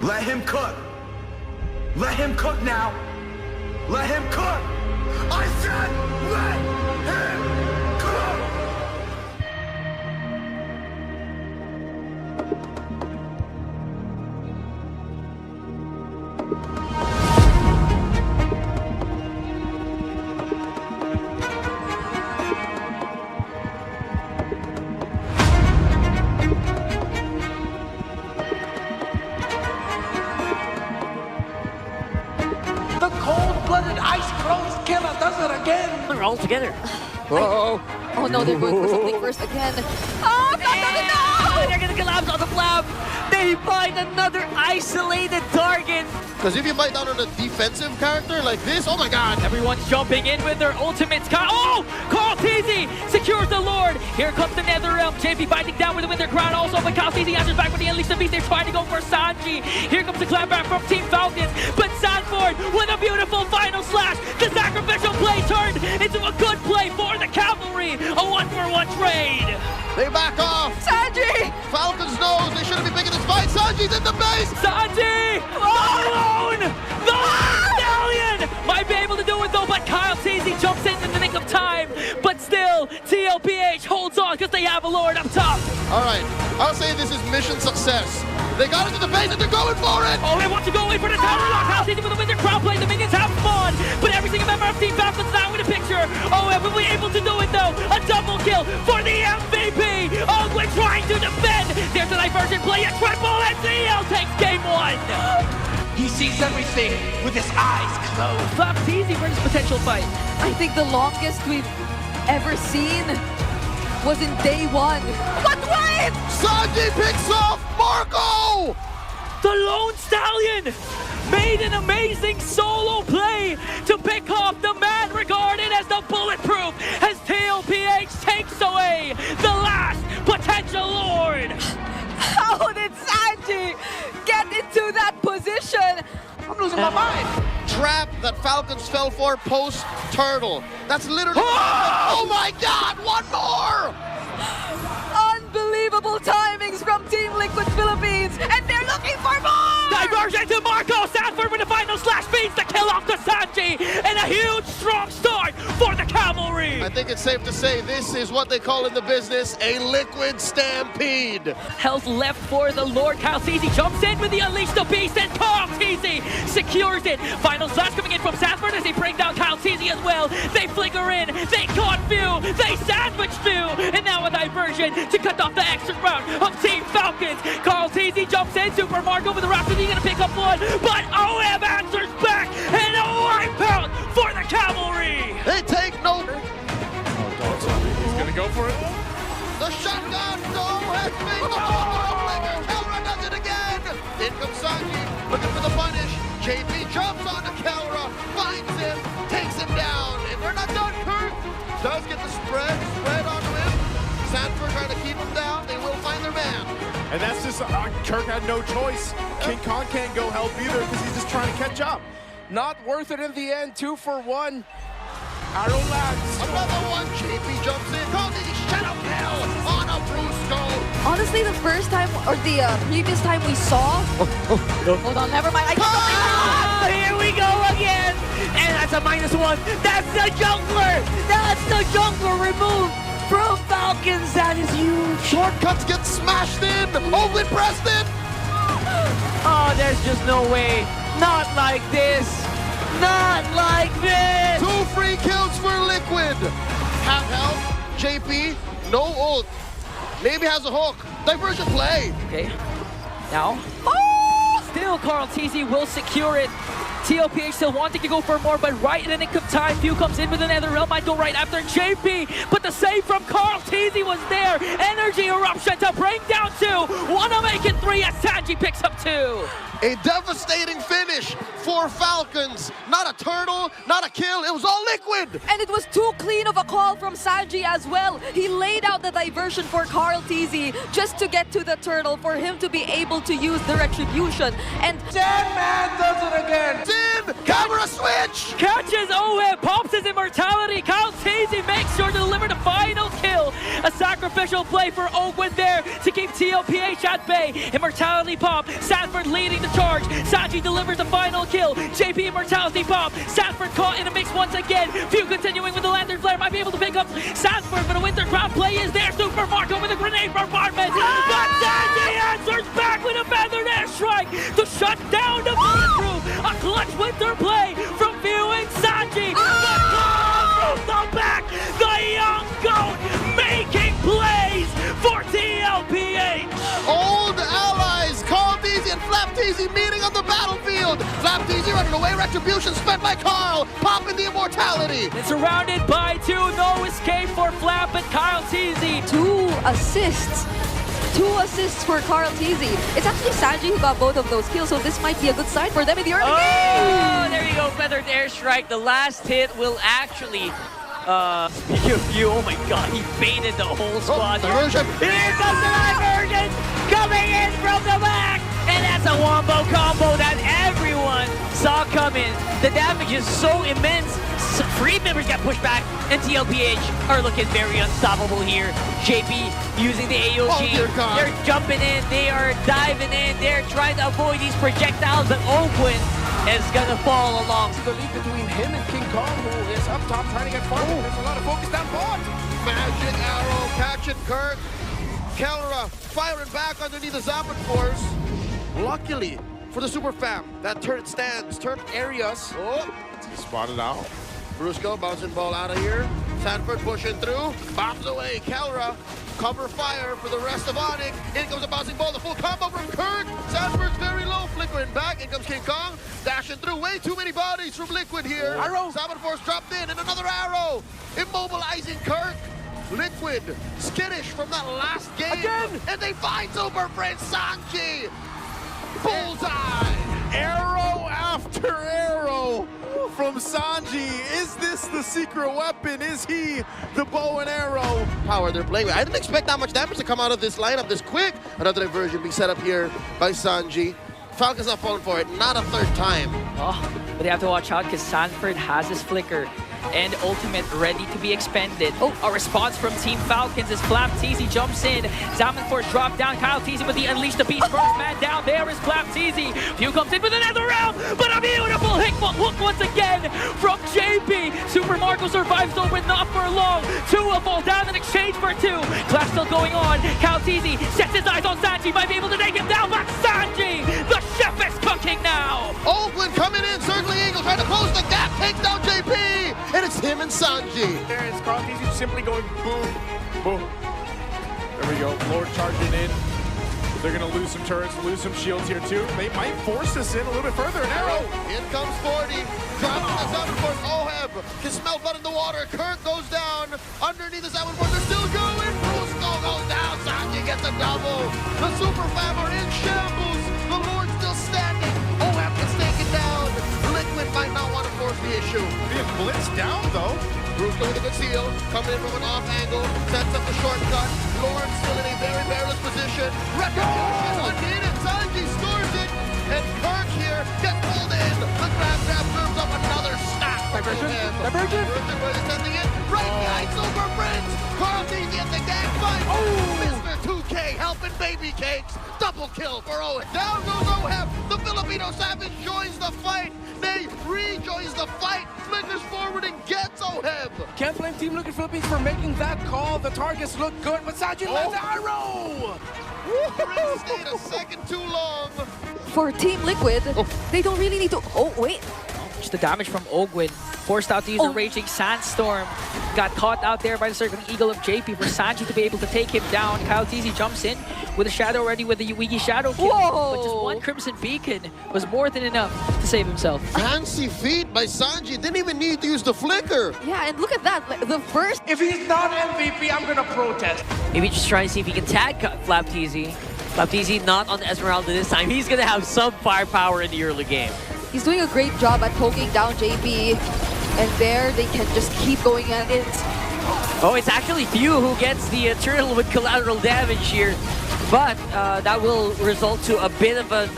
Let him cook. Let him cook now. Let him cook. I said let him cook. The cold-blooded ice cross killer does it again. They're all together. Whoa. Oh no, they're going for something first again. Oh, no! They're gonna collapse on the flap. They find another isolated target. Because if you bite down on a defensive character like this, oh my god. Everyone's jumping in with their ultimates. Oh! Carl Teasy secures the Lord. Here comes the Netherrealm. JP biting down with the Winter Crown also, but Carl Teasy answers back with the Unleash the Beast. They're trying to go for Sanji. Here comes the clapback from Team Falcons, but Sanford with a beautiful final slash. The sacrificial play turned into a good play for the Cavalry. A 1-for-1 trade. They back off. Sanji! Falcons knows they shouldn't be picking this fight. Sanji's in the base. Sanji! Alone! The Stallion! Might be able to do it though, but Kyle Teasy jumps in the nick of time. But still, TLPH holds on because they have a Lord up top. All right, I'll say this is mission success. They got into the base and they're going for it. Oh, they want to go in for the tower lock. Kyle Teasy with the Winter Crown play. The minions have spawned, but every single member of Team Falcons now in the picture. Oh, and we'll be able to do it though. A double kill for the MVP. Oh, we're trying to defend. There's a diversion play, a triple, and CL takes game 1. He sees everything with his eyes closed. Flap Teasy brings potential fight. I think the longest we've ever seen was in day 1. But wait! Sanji picks off Marco. The Lone Stallion made an amazing solo play to pick off the man regarded as the bulletproof as TLPH takes away the last potential Lord. How did Sanji get into that position? I'm losing my mind. Trap that Falcons fell for post turtle. That's literally. Oh my god, one more! Unbelievable timings from Team Liquid Philippines, and they're looking for more! Diversion to Marco. Sanford with the final slash beats the kill off to Sanji, and a huge strong start for the Cavalry. I think it's safe to say this is what they call in the business a liquid stampede. Health left for the Lord. Kyle Teasy jumps in with the Unleash the Beast, and Carl Teasy secures it. Final slash coming in from Sanford as they bring down Kyle Teasy as well. They flicker in, they caught Few, they sandwich Few, and now a diversion to cut off the extra round of Team Falcons. Carl Teasy jumps in, Super Marco with the Raptor, he's gonna pick up one, but OM answers back, and a wipeout for the Cavalry. They take no. He's gonna go for it. The shotgun, no, has been the flicker. Kelra does it again. In comes Sanji, looking for the punish. JP jumps onto Kelra, finds him, takes him down, and they're not done. Kurt does get the spread onto him. Sanford trying to keep him down. They will find their man. And that's just, Kirk had no choice. King Kong can't go help either because he's just trying to catch up. Not worth it in the end, 2 for 1. Arrow lands. Another one, JP jumps in, caught the shadow kill on a Brusco. Honestly, the first time, or the previous time we saw... Hold on, never mind. Oh, here we go again! And that's a -1. That's the jungler! That's the jungler removed from Falcons. That is huge. Shortcuts get smashed in, Oakland Preston. Oh, there's just no way. Not like this. Not like this. 2 free kills for Liquid. Half health, JP, no ult. Maybe has a hook. Diversion play. Okay. Now. Oh! Still, Carl Teasy will secure it. TLPH still wanting to go for more, but right in the nick of time, Few comes in with another Netherrealm, might go right after JP, but the save from Carl Teasy was there. Energy eruption to bring down 2. Wanna make it 3 as Sanji picks up 2. A devastating finish for Falcons. Not a turtle, not a kill, it was all Liquid. And it was too clean of a call from Sanji as well. He laid out the diversion for Carl Teasy just to get to the turtle for him to be able to use the retribution. And Dead man does it again. in! Camera switch! Catches Owen, pops his immortality. Kyle Teasy makes sure to deliver the final kill. A sacrificial play for Owen there to keep TLPH at bay. Immortality pop, Sanford leading the charge. Sanji delivers the final kill. JP immortality pop. Sanford caught in a mix once again. Few continuing with the Lantern Flare, might be able to pick up Sanford, but a Winter Crown play is there. Super Marco with a grenade bombardment. But Sanji answers back with a feathered airstrike to shut down the bulletproof. A clutch Winter play from Few and Sanji. The call from the back. The young goat making plays for TLPH. Old allies, Carl Teasy and Flap Teasy meeting on the battlefield. Flap Teasy running away, retribution spent by Carl, popping the immortality. And surrounded by two, no escape for Flap and Kyle Teasy. 2 assists. 2 assists for Carl Teasy. It's actually Sanji who got both of those kills, so this might be a good sign for them in the early game. There you go, feathered airstrike. The last hit will actually speaking of you, oh my god, he baited the whole squad. Diversion. Here comes the diversion coming in from the back. And that's a wombo combo that everyone saw coming. The damage is so immense. Free members get pushed back, and TLPH are looking very unstoppable here. JP using the AOG. Oh, dear God. They're jumping in, they are diving in, they're trying to avoid these projectiles, but Oakwood is gonna fall along. The lead between him and King Kong, who is up top trying to get far. There's a lot of focus down bot. Magic arrow catching Kirk. Kellera firing back underneath the Zappin Force. Luckily for the Super Fam, that turret stands. Turret areas. Oh, Spotted out. Brusco bouncing ball out of here. Sanford pushing through. Bombs away. Kellera cover fire for the rest of Onyx. In comes a bouncing ball. The full combo from Kirk. Sanford's very low. Flickering back. In comes King Kong. Dashing through. Way too many bodies from Liquid here. Arrow. Zappin Force dropped in. And another arrow. Immobilizing Kirk. Liquid skittish from that last game. Again. And they find Super Friend Sanji. Bullseye. Arrow after arrow from Sanji. Is this the secret weapon? Is he the bow and arrow? Power they're playing with. I didn't expect that much damage to come out of this lineup this quick. Another diversion being set up here by Sanji. Falcon's not falling for it, not a third time. Oh, but they have to watch out because Sanford has his flicker and ultimate ready to be expended. Oh, a response from Team Falcons as Flap Teasy jumps in. Zamanforce drop down. Kyle Teasy with the Unleash the Beast. First man down. There is Flap Teasy. Few comes in with another round, but a beautiful hook once again from JP. Super Marco survives though, but not for long. Two will fall down in exchange for 2. Clash still going on. Kyle Teasy sets his eyes on Sanji. Might be able to take him down, but Sanji, the chef is cooking now. Oakland coming in, circling Eagle, trying to close the gap, takes down JP, and it's him and Sanji. There is Carl Teasy simply going boom, boom. There we go. Lord charging in. They're going to lose some turrets, lose some shields here too. They might force this in a little bit further. An arrow. In comes 40, dropping the Zappin Force. Oheb can smell blood in the water. Kirk goes down underneath the Zappin Force. They're still going. Brusco goes down. Sanji gets a double. The Super Fam are in shambles. The Lord's still standing. Oheb gets taken down. Liquid might not want to force the issue. Being blitzed down though. Brusco with a good seal, coming in from an off angle, sets up the shortcut. Lawrence still in a very perilous position. Retribution unneeded. Sanji scores it, and Kirk here gets pulled in. The grab serves up another snap. Diversion. Diversion was sending it right behind Silver Prince. Carl Teasy at the gang fight. Oh, Mr. 2K helping baby cakes. Double kill for Owen. Down goes Oheb. The Filipino Savage joins the fight. They rejoins the fight. Flickers forward and gets Oheb. Can't blame Team Liquid Philippines for making that call. The targets look good, but Sanji lands an arrow! Prince stayed a second too long. For Team Liquid, they don't really need to... Oh, wait. Just the damage from Ogwin. Forced out to use a Raging Sandstorm. Got caught out there by the Circling Eagle of JP for Sanji to be able to take him down. Kyle Teasy jumps in with a Shadow ready with the Yuigi Shadow kill. Whoa. But just one Crimson Beacon was more than enough to save himself. Fancy feat by Sanji. Didn't even need to use the flicker. Yeah, and look at that. The first... If he's not MVP, I'm gonna protest. Maybe just try to see if he can tag Flap Teasy. Flap Teasy not on the Esmeralda this time. He's gonna have some firepower in the early game. He's doing a great job at poking down JP. And there, they can just keep going at it. Oh, it's actually Few who gets the turtle with collateral damage here. But that will result to a bit of an...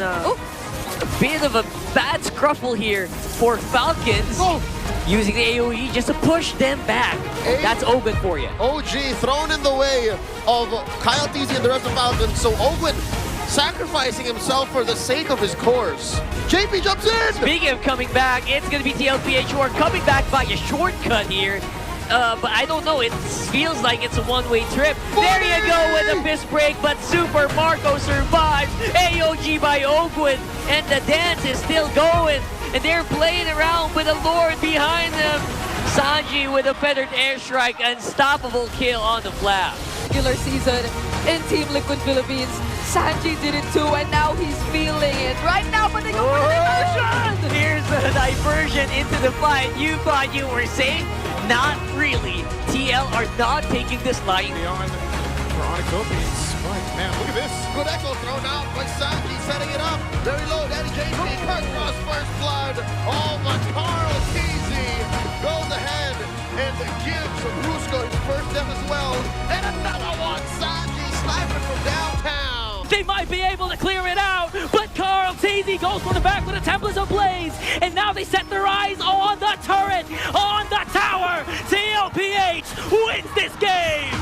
A bit of a bad scruffle here for Falcons. Using the AoE just to push them back. That's Ogwen for you. OG thrown in the way of Kyle TZ and the rest of Falcons, so Ogwen sacrificing himself for the sake of his course. JP jumps in! Speaking of coming back, it's going to be TLPH who are coming back by a shortcut here. But I don't know, it feels like it's a one-way trip. There you go with a piss break, but Super Marco survives. AOG by Ogwen, and the dance is still going. And they're playing around with the Lord behind them. Sanji with a feathered airstrike, unstoppable kill on the flap. Regular season in Team Liquid Philippines. Sanji did it too, and now he's feeling it right now, but they go for the diversion! Here's a diversion into the fight. You thought you were safe? Not really. TL are not taking this line. Beyond Veronica Philippines. Right, man, look at this. Good echo thrown out by Sanji, setting it up. Very low, Daddy JP, Kirk Cross first blood. Oh, but Carl TZ goes ahead and gives Rusko his first death as well. And another one, Sanji sniping from downtown. They might be able to clear it out, but Carl TZ goes for the back with the Templars Ablaze. And now they set their eyes on the turret, on the tower. TLPH wins this game.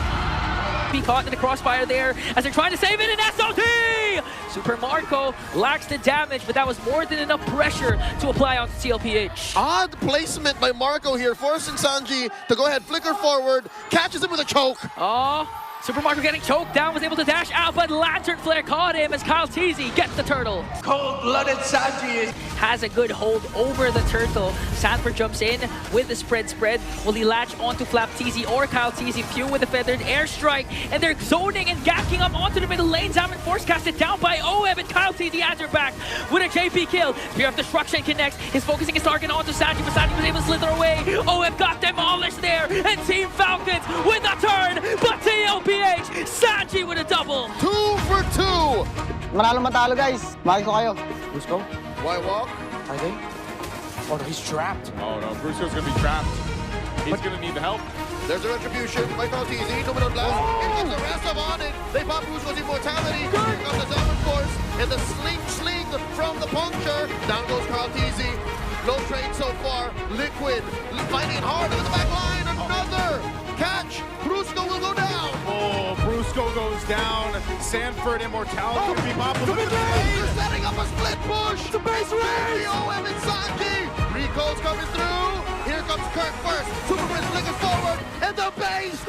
Be caught in the crossfire there as they're trying to save it in SOT! Super Marco lacks the damage, but that was more than enough pressure to apply on TLPH. Odd placement by Marco here, forcing Sanji to go ahead, flicker forward, catches him with a choke. Oh, Super Marco getting choked down, was able to dash out, but Lantern Flare caught him as Kyle TZ gets the turtle. Cold-blooded Sanji Has a good hold over the turtle. Sanford jumps in with the spread. Will he latch onto Flap TZ or Kyle TZ? Few with a feathered airstrike, and they're zoning and gacking up onto the middle lane. Zaman force casted down by OM, and Kyle TZ answered back with a JP kill. Spear of Destruction connects. He's focusing his target onto Sanji, but Sanji was able to slither away. OM got demolished there, and Team Falcons with a turn, but TLPH, Sanji with a double. 2 for 2. Manalo matalo guys. Mahal ko kayo. Let's go. Why walk? Are they? Oh no, he's trapped. Oh no, Brusco's gonna be trapped. He's gonna need the help. There's a retribution by Kyle TZ, Dominant Blast. Here comes the rest of on it. They pop Brusco's immortality. Here comes the Zaman Force, and the sling from the puncture. Down goes Kyle TZ. Low trade so far. Liquid fighting hard on the back line. Another catch. Brusco will go down. Oh, Brusco goes down. Sanford immortality gonna be mopped. Look at They're setting up a split push. the base race. The OM and Sanji. Rico's coming through. Here comes Kirk first. Super Prince flickers forward. And the base.